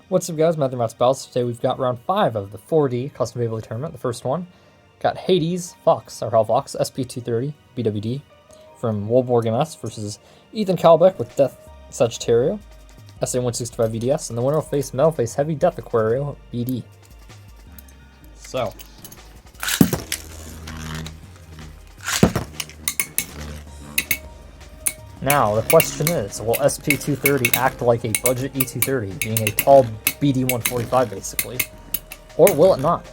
What's up guys, Matthew Battles. Today we've got round 5 of the 4D Custom Beyblade tournament, the first one. Got Hades Fox, or Hell Fox, SP230 BWD from WolborgMS versus Ethan Cowlbeck with Death Sagittario, SA165 VDS, and the winner will face Metal Face Heavy Death Aquario BD. So. Now, the question is, will SP230 act like a budget E230, being a tall BD145 basically, or will it not?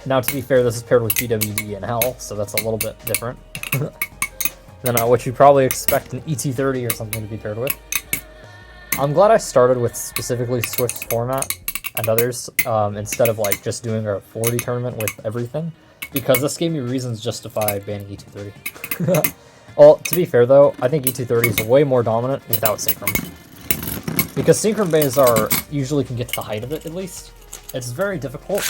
Now, to be fair, this is paired with BWD and Hell, so that's a little bit different than what you probably expect an E230 or something to be paired with. I'm glad I started with specifically Swift's format and others, instead of like just doing a 4D tournament with everything, because this gave me reasons to justify banning E230. Well, to be fair though, I think E230 is way more dominant without Synchron. Because Synchron bays usually can get to the height of it, at least. It's very difficult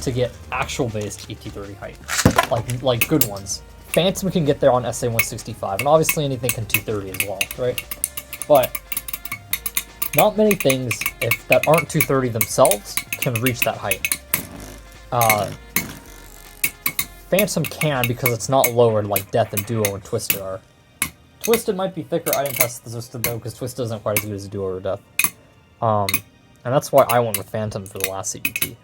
to get actual based E230 height. Like good ones. Phantom can get there on SA165, and obviously anything can 230 as well, right? But not many things that aren't 230 themselves can reach that height. Phantom can because it's not lowered like Death and Duo and Twisted are. Twisted might be thicker. I didn't test the Twisted though because Twisted isn't quite as good as Duo or Death. And that's why I went with Phantom for the last CBT.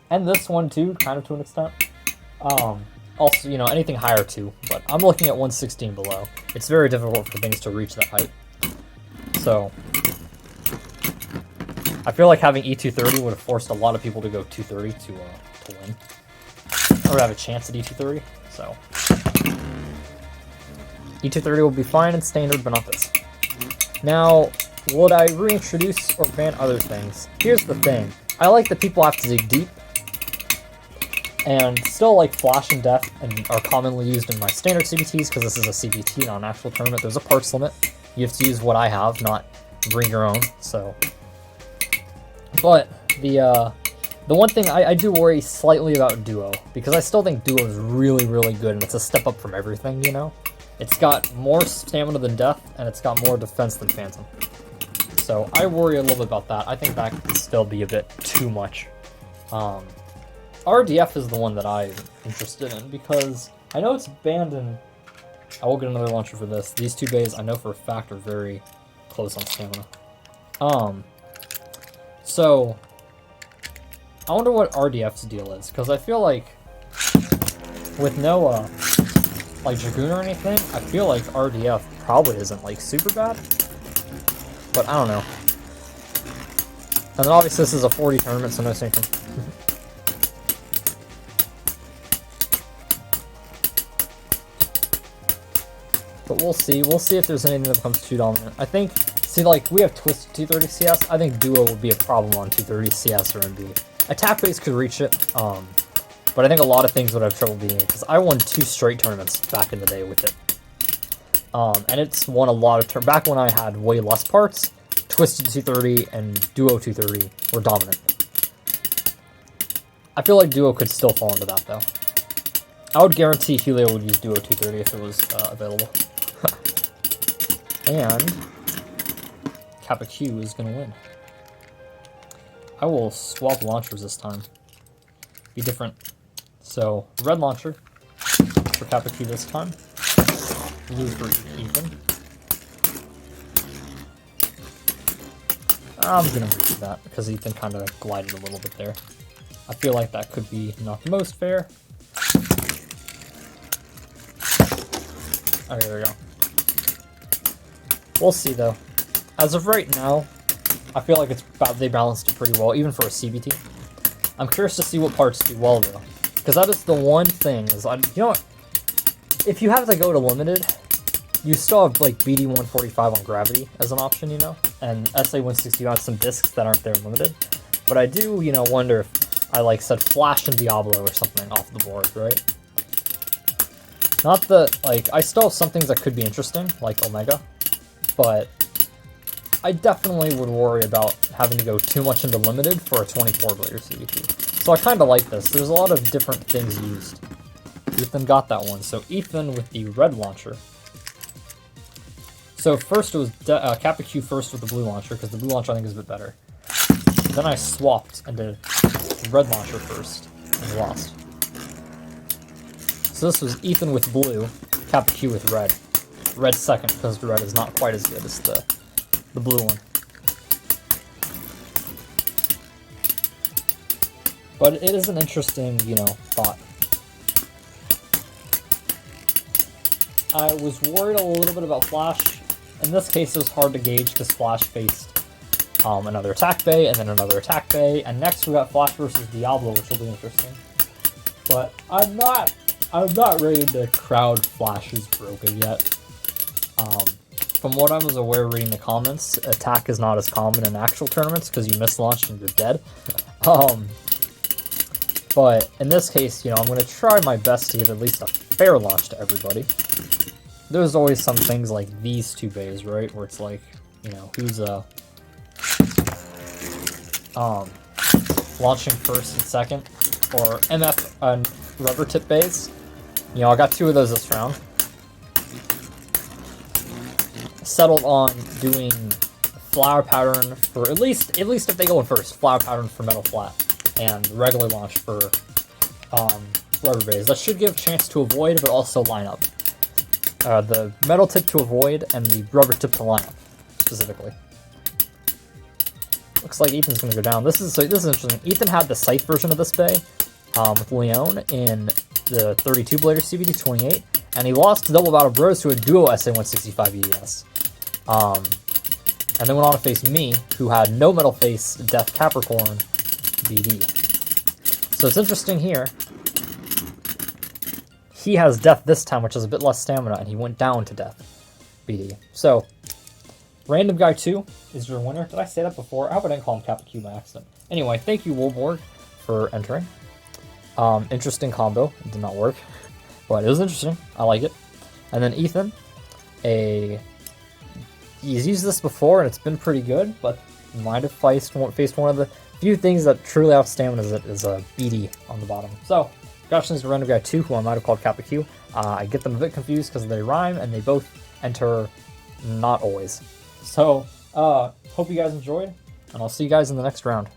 And this one too, kind of to an extent. Also, you know, anything higher too, but I'm looking at 116 below. It's very difficult for things to reach that height. So, I feel like having E230 would have forced a lot of people to go 230 to win. Or have a chance at E230, so. E230 will be fine in standard, but not this. Now, would I reintroduce or ban other things? Here's the thing. I like that people have to dig deep, and still like Flash and Death and are commonly used in my standard CBTs, because this is a CBT, not an actual tournament. There's a parts limit. You have to use what I have, not bring your own, so. But, the one thing I do worry slightly about Duo, because I still think Duo is really, really good, and it's a step up from everything, you know? It's got more stamina than Death, and it's got more defense than Phantom. So I worry a little bit about that. I think that could still be a bit too much. RDF is the one that I'm interested in, because I know it's banned in... I will get another launcher for this. These two bays I know for a fact are very close on stamina. So... I wonder what RDF's deal is, because I feel like with no, like Dragoon or anything, I feel like RDF probably isn't, like, super bad, but I don't know. And then obviously this is a 4D tournament, so no synchron. But we'll see if there's anything that becomes too dominant. I think, see, like, we have Twisted 230 CS, I think Duo would be a problem on 230 CS or MB. Attack base could reach it, but I think a lot of things would have trouble beating it, because I won 2 straight tournaments back in the day with it. And it's won a lot of back when I had way less parts, Twisted 230 and Duo 230 were dominant. I feel like Duo could still fall into that, though. I would guarantee Helio would use Duo 230 if it was available. And Kappa Q is going to win. I will swap launchers this time. Be different. So, red launcher for Kappa Q this time. Blue for Ethan. I'm gonna do that because Ethan kind of glided a little bit there. I feel like that could be not the most fair. Okay, there we go. We'll see though. As of right now, I feel like they balanced it pretty well, even for a CBT. I'm curious to see what parts do well, though. Because that is the one thing, you know what? If you have to go to limited, you still have, like, BD145 on Gravity as an option, you know? And SA160 on some discs that aren't there in limited. But I do, you know, wonder if I, like, said Flash and Diablo or something off the board, right? Not that, like, I still have some things that could be interesting, like Omega, but I definitely would worry about having to go too much into limited for a 24-player CBT. So I kind of like this. There's a lot of different things used. Ethan got that one. So Ethan with the red launcher So first it was Kappa Q first with the blue launcher, because the blue launcher I think is a bit better. Then I swapped and did red launcher first, and lost. So this was Ethan with blue, Kappa Q with red. Red second, because the red is not quite as good as the blue one. But it is an interesting, you know, thought. I was worried a little bit about Flash. In this case, it was hard to gauge because Flash faced another attack bay and then another attack bay, and next we got Flash versus Diablo, which will be interesting. But I'm not ready to crowd Flash's broken yet. From what I was aware reading the comments, attack is not as common in actual tournaments because you miss launch and you're dead. But in this case, you know, I'm going to try my best to give at least a fair launch to everybody. There's always some things like these two bays, right, where it's like, you know, who's launching first and second, or MF rubber tip bays. You know, I got 2 of those this round. Settled on doing flower pattern for at least if they go in first, flower pattern for metal flat and regular launch for rubber bays. That should give a chance to avoid, but also line up. The metal tip to avoid and the rubber tip to line up, specifically. Looks like Ethan's going to go down. This is interesting. Ethan had the scythe version of this bay with Leon in the 32 blader CBT28, and he lost to Double Battle Bros to a duo SA165 EDS. And then went on to face me, who had no metal face Death Capricorn BD. So it's interesting here. He has Death this time, which is a bit less stamina, and he went down to Death BD. So, Random Guy 2 is your winner. Did I say that before? I hope I didn't call him Kappa Q by accident. Anyway, thank you, Wolborg, for entering. Interesting combo. It did not work, but it was interesting. I like it. And then Ethan, he's used this before, and it's been pretty good, but might have faced one of the few things that truly out stamina is a BD on the bottom. So, congratulations to Random Guy 2, who I might have called Kappa Q. I get them a bit confused because they rhyme, and they both enter not always. So, hope you guys enjoyed, and I'll see you guys in the next round.